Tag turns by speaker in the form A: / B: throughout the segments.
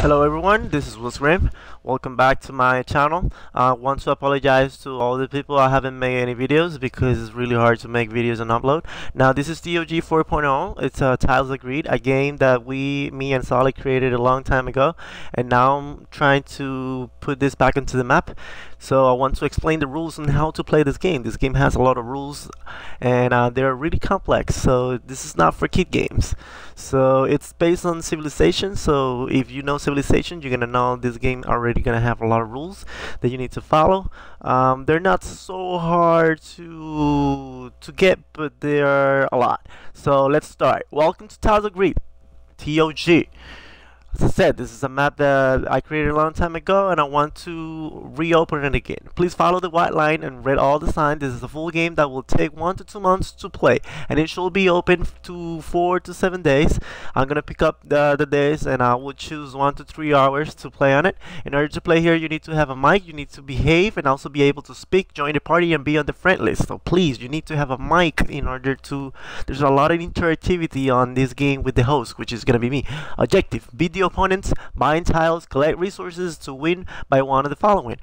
A: Hello everyone, this is Will. Welcome back to my channel. I want to apologize to all the people I haven't made any videos because it's really hard to make videos and upload. Now this is DOG 4.0. It's Tiles Agreed, a game that me and Solid created a long time ago, and now I'm trying to put this back into the map. So I want to explain the rules and how to play this game. This game has a lot of rules and they're really complex, so this is not for kid games. So it's based on Civilization, so if you know Civilization, you're gonna know this game already gonna have a lot of rules that you need to follow. They're not so hard to get, but they're a lot. So let's start. Welcome to Tiles Agreed, TOG. As I said, this is a map that I created a long time ago and I want to reopen it again. Please follow the white line and read all the signs. This is a full game that will take 1 to 2 months to play, and it should be open to 4 to 7 days. I'm gonna pick up the days and I will choose 1 to 3 hours to play on it. In order to play here, you need to have a mic, you need to behave and also be able to speak, join the party and be on the friend list. So please, you need to have a mic in order to, there's a lot of interactivity on this game with the host, which is gonna be me. Objective, beat the opponents, mine tiles, collect resources to win by one of the following: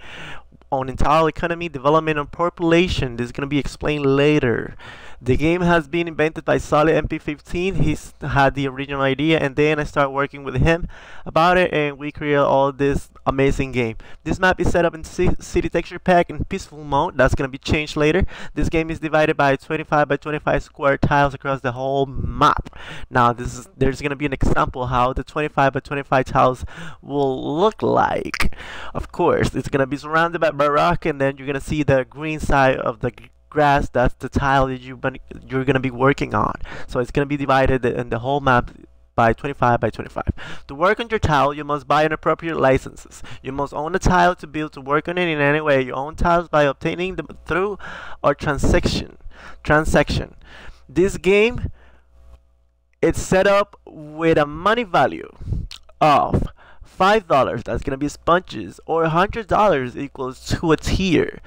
A: on tile economy, development, and population. This is going to be explained later. The game has been invented by Solid MP15. He's had the original idea, and then I started working with him about it, and we created all this amazing game. This map is set up in city texture pack in peaceful mode. That's going to be changed later. This game is divided by 25 by 25 square tiles across the whole map. Now there's going to be an example how the 25 by 25 tiles will look like. Of course, it's going to be surrounded by rock, and then you're going to see the green side of the grass. That's the tile that you're going to be working on. So it's going to be divided in the whole map by 25 by 25. To work on your tile, you must buy an appropriate licenses. You must own a tile to be able to work on it in any way. You own tiles by obtaining them through a transaction. This game, it's set up with a money value of $5, that's gonna be sponges, or $100 equals to a tier.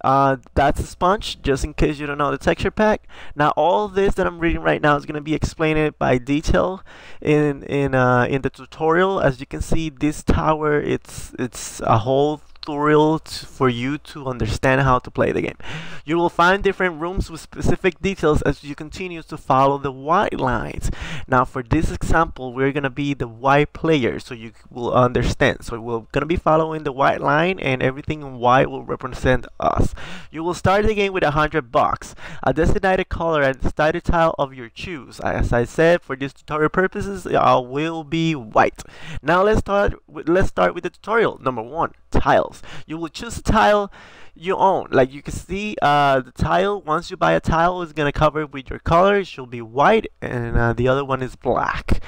A: That's a sponge, just in case you don't know the texture pack. Now all this that I'm reading right now is gonna be explained by detail in the tutorial. As you can see, this tower, it's a whole tutorial for you to understand how to play the game. You will find different rooms with specific details as you continue to follow the white lines. Now for this example, we're gonna be the white player, so you will understand. So we're gonna be following the white line, and everything in white will represent us. You will start the game with $100, a designated color and started tile of your choose. As I said, for this tutorial purposes, it will be white. Now let's start with the tutorial. Number 1, tiles. You will choose a tile you own. Like you can see, the tile, once you buy a tile, is gonna cover it with your color. It should be white, and the other one is black.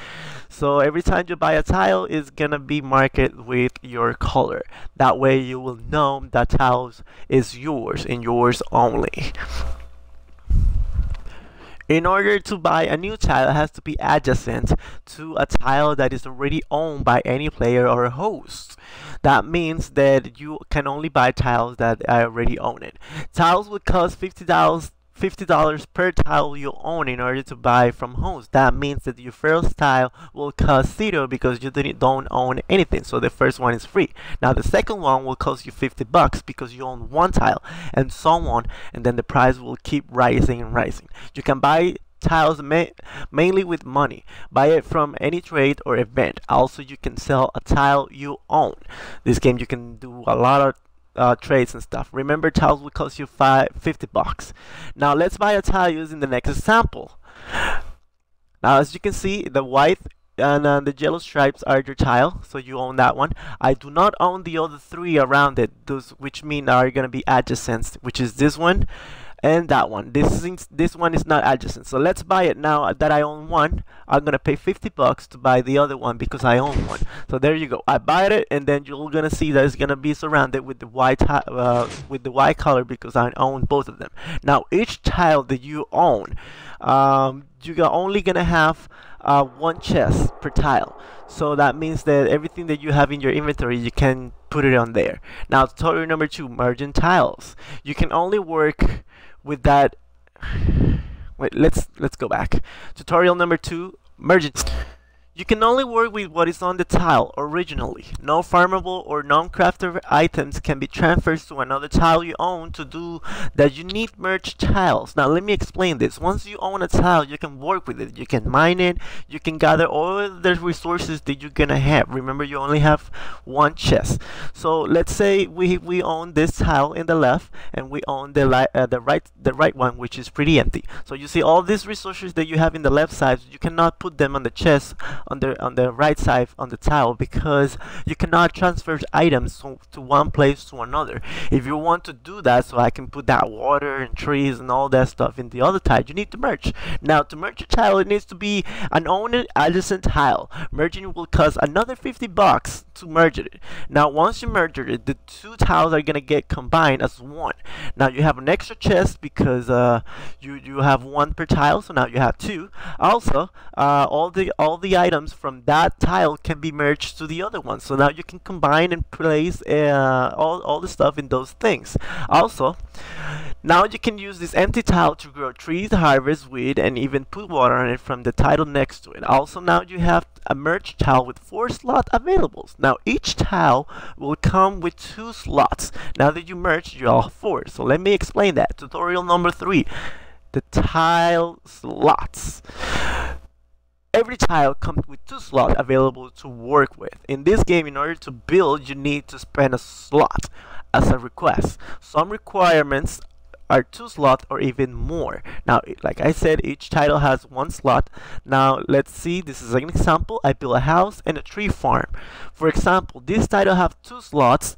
A: So every time you buy a tile, it's gonna be marked with your color. That way you will know that tile is yours and yours only. In order to buy a new tile, it has to be adjacent to a tile that is already owned by any player or host. That means that you can only buy tiles that are already own it. Tiles would cost $50 per tile you own in order to buy from host. That means that your first tile will cost $0 because you don't own anything, so the first one is free. Now the second one will cost you $50 because you own one tile, and so on, and then the price will keep rising and rising. You can buy tiles mainly with money. Buy it from any trade or event. Also, you can sell a tile you own. This game you can do a lot of trades and stuff. Remember, tiles will cost you $50. Now let's buy a tile using the next example. Now as you can see, the white and the yellow stripes are your tile, so you own that one. I do not own the other 3 around it, those which mean are going to be adjacent, which is this one and that one. This one is not adjacent, so let's buy it. Now that I own one, I'm gonna pay $50 to buy the other one because I own one. So there you go, I buy it, and then you're gonna see that it's gonna be surrounded with the white color because I own both of them. Now each tile that you own, you're only gonna have 1 chest per tile. So that means that everything that you have in your inventory, you can put it on there. Now tutorial number 2, merging tiles. You can only work with that. Wait, let's go back. Tutorial number 2, merging. You can only work with what is on the tile originally. No farmable or non-craftable items can be transferred to another tile you own to do that. You need merge tiles. Now let me explain this. Once you own a tile, you can work with it. You can mine it. You can gather all the resources that you're gonna have. Remember, you only have one chest. So let's say we own this tile in the left, and we own the right one, which is pretty empty. So you see all these resources that you have in the left side, you cannot put them on the chest on the right side on the tile, because you cannot transfer items to one place to another. If you want to do that, so I can put that water and trees and all that stuff in the other tile, you need to merge. Now to merge a tile, it needs to be an owned adjacent tile. Merging will cost another $50 to merge it. Now once you merge it, the two tiles are gonna get combined as one. Now you have an extra chest because you have one per tile, so now you have two. Also, all the items from that tile can be merged to the other one, so now you can combine and place all the stuff in those things. Also, now you can use this empty tile to grow trees, harvest wheat, and even put water on it from the tile next to it. Also, now you have a merge tile with 4 slots available. Now each tile will come with 2 slots. Now that you merge, you all have 4. So let me explain that. Tutorial number 3, the tile slots. Every tile comes with 2 slots available to work with. In this game, in order to build, you need to spend a slot as a request. Some requirements are 2 slots or even more. Now, like I said, each tile has 1 slot. Now, let's see. This is an example. I built a house and a tree farm. For example, this tile have 2 slots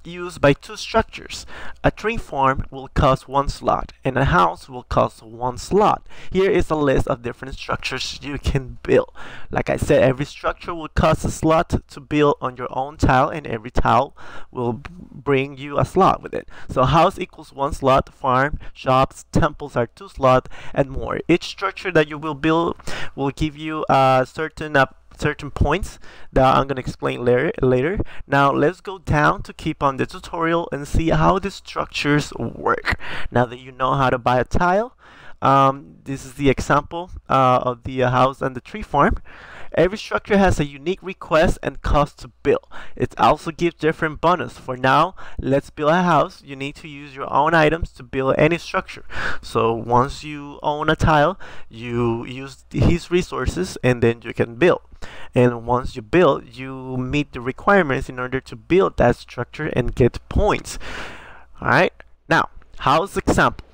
A: used by 2 structures. A tree farm will cost 1 slot, and a house will cost 1 slot. Here is a list of different structures you can build. Like I said, every structure will cost a slot to build on your own tile, and every tile will bring you a slot with it. So house equals 1 slot, farm, shops, temples are 2 slots, and more. Each structure that you will build will give you a certain points that I'm going to explain later. Now let's go down to keep on the tutorial and see how the structures work. Now that you know how to buy a tile, this is the example of the house and the tree farm. Every structure has a unique request and cost to build. It also gives different bonus. For now, let's build a house. You need to use your own items to build any structure. So once you own a tile, you use his resources and then you can build. And once you build, you meet the requirements in order to build that structure and get points. Alright, now, house example.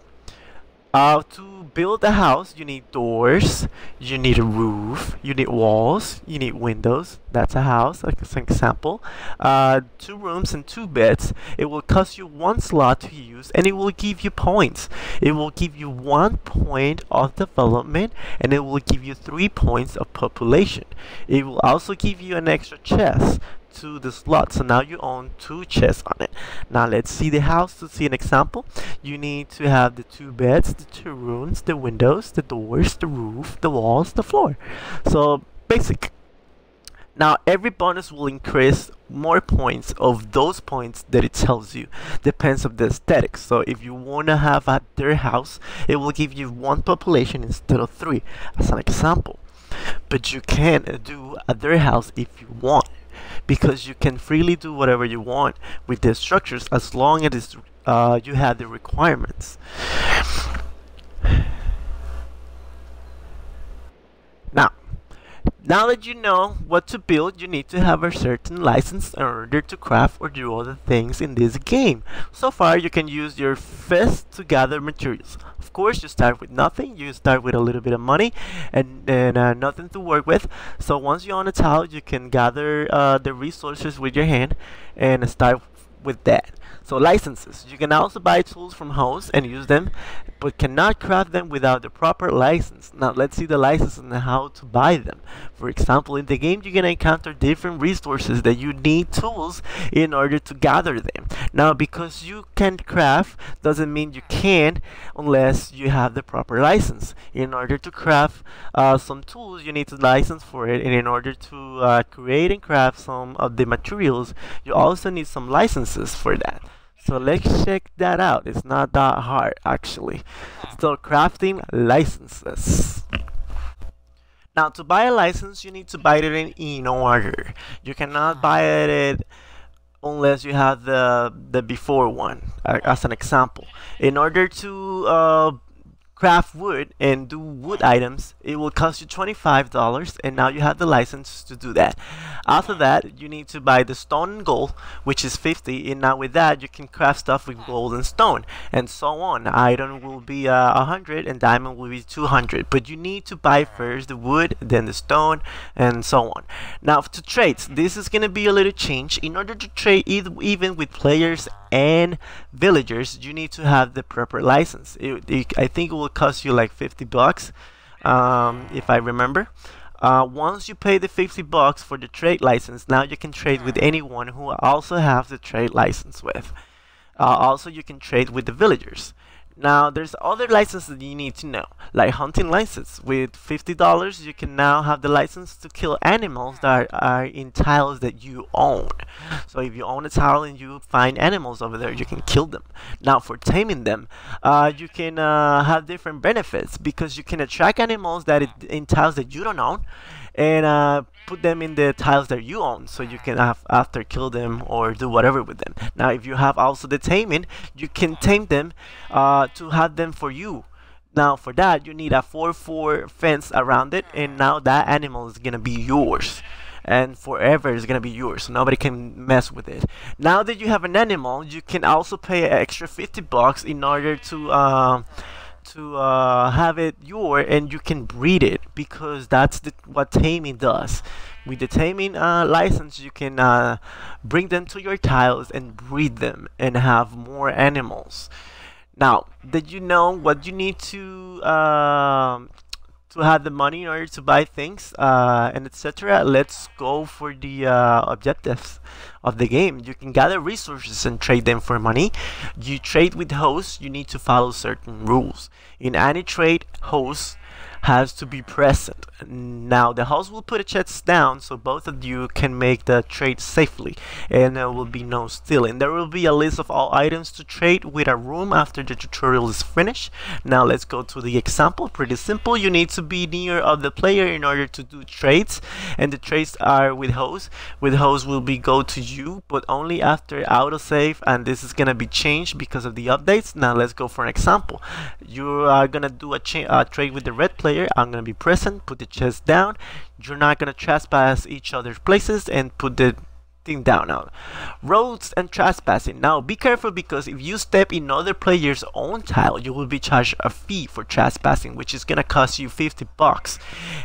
A: To build a house, you need doors, you need a roof, you need walls, you need windows. That's a house, like an example. 2 rooms and 2 beds. It will cost you 1 slot to use, and it will give you points. It will give you 1 point of development, and it will give you 3 points of population. It will also give you an extra chest to the slot, so now you own 2 chests on it. Now let's see the house. To see an example, you need to have the 2 beds, the 2 rooms, the windows, the doors, the roof, the walls, the floor. So basic. Now every bonus will increase more points of those points that it tells you. Depends on the aesthetics. So if you want to have a dirt house, it will give you 1 population instead of 3 as an example. But you can do a dirt house if you want, because you can freely do whatever you want with the structures as long as you have the requirements. Now that you know what to build, you need to have a certain license in order to craft or do other things in this game. So far, you can use your fist to gather materials. Of course, you start with nothing. You start with a little bit of money and nothing to work with. So once you're on a tile, you can gather the resources with your hand and start with that. So licenses. You can also buy tools from hosts and use them, but cannot craft them without the proper license. Now let's see the license and how to buy them. For example, in the game you're gonna encounter different resources that you need tools in order to gather them. Now because you can craft doesn't mean you can unless you have the proper license. In order to craft some tools, you need to license for it, and in order to create and craft some of the materials, you also need some licenses for that. So let's check that out. It's not that hard actually. So crafting licenses. Now, to buy a license, you need to buy it in order. You cannot buy it unless you have the before one, as an example. In order to craft wood and do wood items, it will cost you $25, and now you have the license to do that. After that, you need to buy the stone and gold, which is 50, and now with that you can craft stuff with gold and stone, and so on. Iron will be 100 and diamond will be 200, but you need to buy first the wood, then the stone, and so on. Now to trades, this is going to be a little change. In order to trade even with players and villagers, you need to have the proper license. I think it will cost you like $50, if I remember. Once you pay the $50 for the trade license, now you can trade with anyone who also have the trade license with. Also, you can trade with the villagers. Now, there's other licenses that you need to know, like hunting license. With $50, you can now have the license to kill animals that are in tiles that you own. So if you own a tile and you find animals over there, you can kill them. Now, for taming them, you can have different benefits, because you can attract animals that in tiles that you don't own, and put them in the tiles that you own, so you can after kill them or do whatever with them. Now if you have also the taming, you can tame them to have them for you. Now for that you need a 4x4 fence around it, and now that animal is gonna be yours, and forever is gonna be yours, so nobody can mess with it. Now that you have an animal, you can also pay an extra $50 in order to have it your, and you can breed it, because that's what taming does. With the taming license, you can bring them to your tiles and breed them and have more animals. Now, did you know what you need to have the money in order to buy things and etc.? Let's go for the objectives of the game. You can gather resources and trade them for money. You trade with hosts, you need to follow certain rules. In any trade, hosts has to be present. Now the host will put a chest down so both of you can make the trade safely, and there will be no stealing. There will be a list of all items to trade with a room after the tutorial is finished. Now let's go to the example. Pretty simple. You need to be near of the player in order to do trades, and the trades are with hosts. With hosts will be go to you, but only after autosave, and this is gonna be changed because of the updates. Now let's go for an example. You are gonna do a trade with the red player. I'm gonna be present, put the chest down. You're not gonna trespass each other's places, and put the thing down. Now, roads and trespassing. Now be careful, because if you step in other player's own tile, you will be charged a fee for trespassing, which is gonna cost you $50,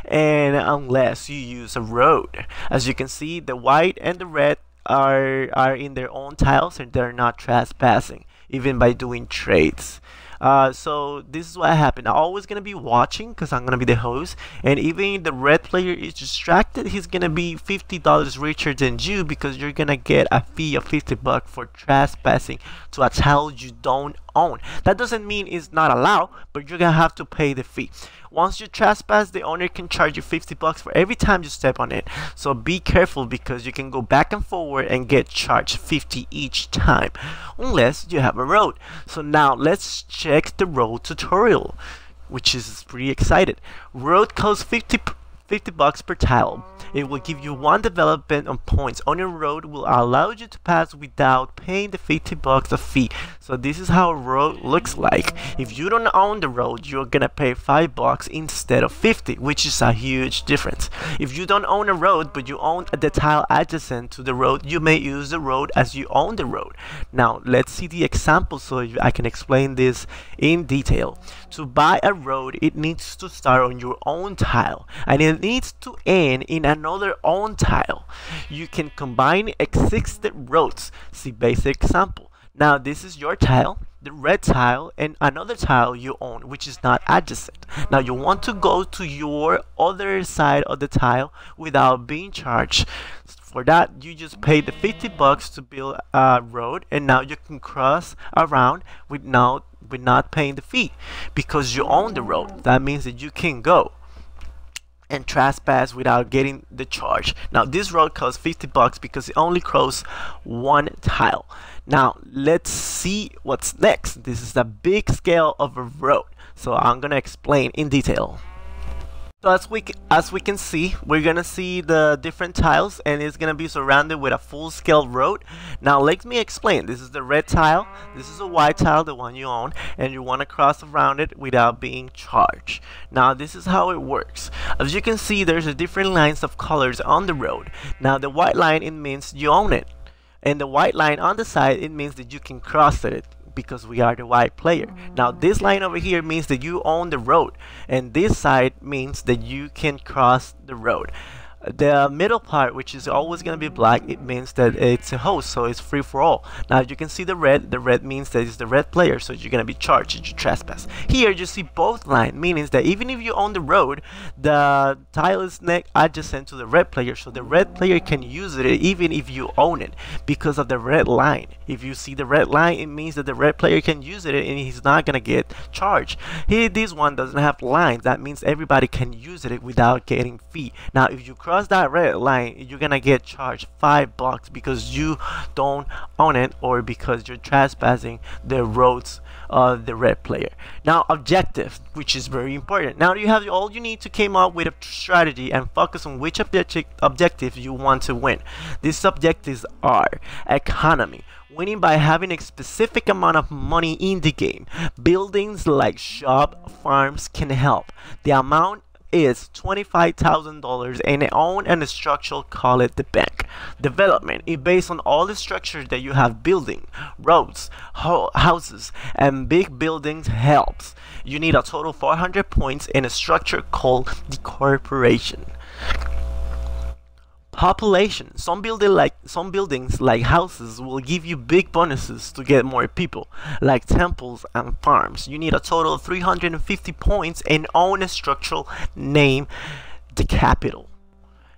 A: and unless you use a road. As you can see, the white and the red are in their own tiles, and they're not trespassing even by doing trades. So this is what happened. I'm always gonna be watching, because I'm gonna be the host, and even if the red player is distracted, he's gonna be $50 richer than you, because you're gonna get a fee of $50 for trespassing to a tile you don't own. That doesn't mean it's not allowed, but you're gonna have to pay the fee. Once you trespass, the owner can charge you $50 for every time you step on it. So be careful, because you can go back and forward and get charged $50 each time, unless you have a road. So now let's check the road tutorial, which is pretty excited. Road costs $50 per tile. It will give you 1 development on points on your road, will allow you to pass without paying the $50 a fee. So this is how a road looks like. If you don't own the road, you're gonna pay $5 instead of 50, which is a huge difference. If you don't own a road, but you own the tile adjacent to the road, you may use the road as you own the road. Now let's see the example so I can explain this in detail. To buy a road, it needs to start on your own tile, and it needs to end in another own tile. You can combine existing roads. See basic example. Now this is your tile, the red tile, and another tile you own, which is not adjacent. Now you want to go to your other side of the tile without being charged. For that, you just pay the $50 to build a road, and now you can cross around with not paying the fee, because you own the road. That means that you can go and trespass without getting the charge. Now this road costs $50 because it only crosses 1 tile. Now let's see what's next. This is the big scale of a road, so I'm gonna explain in detail. So as we can see, we're gonna see the different tiles, and it's gonna be surrounded with a full-scale road. Now let me explain. This is the red tile, this is a white tile, the one you own, and you want to cross around it without being charged. Now this is how it works. As you can see, there's a different lines of colors on the road. Now the white line, it means you own it, and the white line on the side, it means that you can cross it, because we are the white player. Now this line over here means that you own the road, and this side means that you can cross the road. The middle part, which is always going to be black, it means that it's a host, so it's free for all. Now you can see the red means that it's the red player, so you're going to be charged if you trespass. Here you see both lines, meaning that even if you own the road, the tile is adjacent to the red player, so the red player can use it even if you own it, because of the red line. If you see the red line, it means that the red player can use it and he's not going to get charged. Here this one doesn't have lines, that means everybody can use it without getting fee. Now if you cross that red line, you're gonna get charged $5 because you don't own it, or because you're trespassing the roads of the red player. Now objective, which is very important. Now you have all you need to come up with a strategy and focus on which objective you want to win. These objectives are economy, winning by having a specific amount of money in the game. Buildings like shop, farms can help. The amount is $25,000, and own and structure, call it the bank. Development is based on all the structures that you have, building, roads, houses, and big buildings helps. You need a total 400 points in a structure called the corporation. Population. Some buildings like houses will give you big bonuses to get more people, like temples and farms. You need a total of 350 points and own a structural name the capital.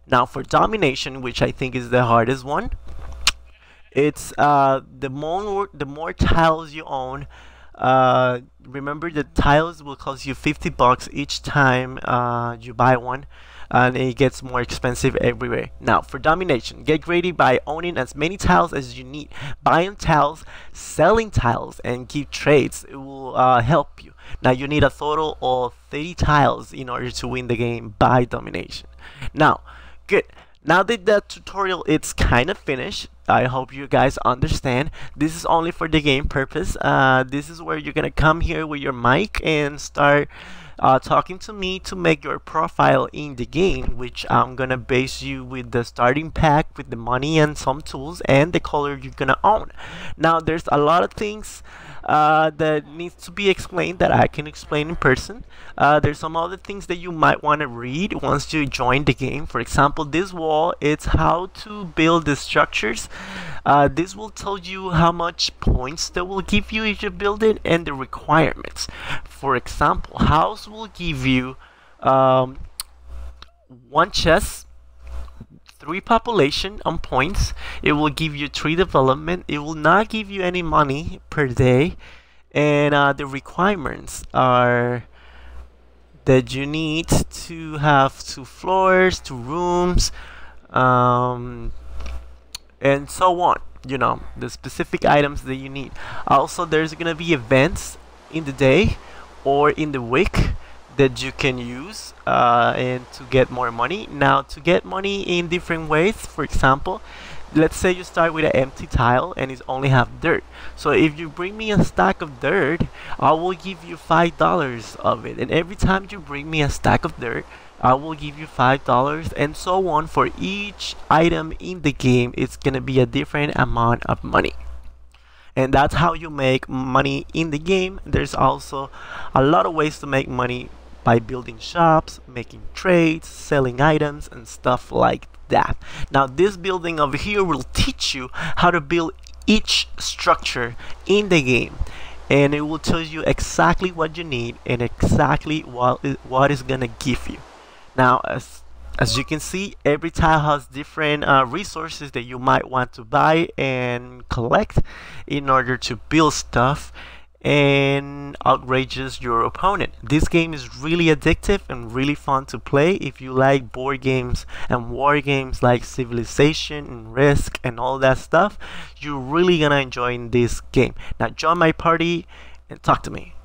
A: Now for domination, which I think is the hardest one, it's the more tiles you own. Remember, the tiles will cost you $50 each time you buy one, and it gets more expensive everywhere. Now for domination, get greedy by owning as many tiles as you need, buying tiles, selling tiles, and keep trades. It will help you. Now you need a total of 30 tiles in order to win the game by domination. Now good, now that the tutorial it's kind of finished, I hope you guys understand. This is only for the game purpose. This is where you're gonna come here with your mic and start talking to me to make your profile in the game, which I'm gonna base you with the starting pack, with the money and some tools, and the color you're gonna own. Now there's a lot of things that needs to be explained that I can explain in person. There's some other things that you might want to read once you join the game. For example, this wall, it's how to build the structures. This will tell you how much points they will give you if you build it, and the requirements. For example, house will give you 1 chest, 3 population on points. It will give you 3 development. It will not give you any money per day, and the requirements are that you need to have 2 floors, 2 rooms, and so on. You know, the specific items that you need. Also, there's gonna be events in the day or in the week that you can use and to get more money. Now to get money in different ways, for example, let's say you start with an empty tile and it only have dirt. So if you bring me a stack of dirt, I will give you $5 of it, and every time you bring me a stack of dirt, I will give you $5, and so on. For each item in the game, it's gonna be a different amount of money. And that's how you make money in the game. There's also a lot of ways to make money by building shops, making trades, selling items, and stuff like that. Now this building over here will teach you how to build each structure in the game, and it will tell you exactly what you need and exactly what is gonna give you. Now as you can see, every tile has different resources that you might want to buy and collect in order to build stuff and outrageous your opponent. This game is really addictive and really fun to play. If you like board games and war games like Civilization and Risk and all that stuff, you're really gonna enjoy this game. Now join my party and talk to me.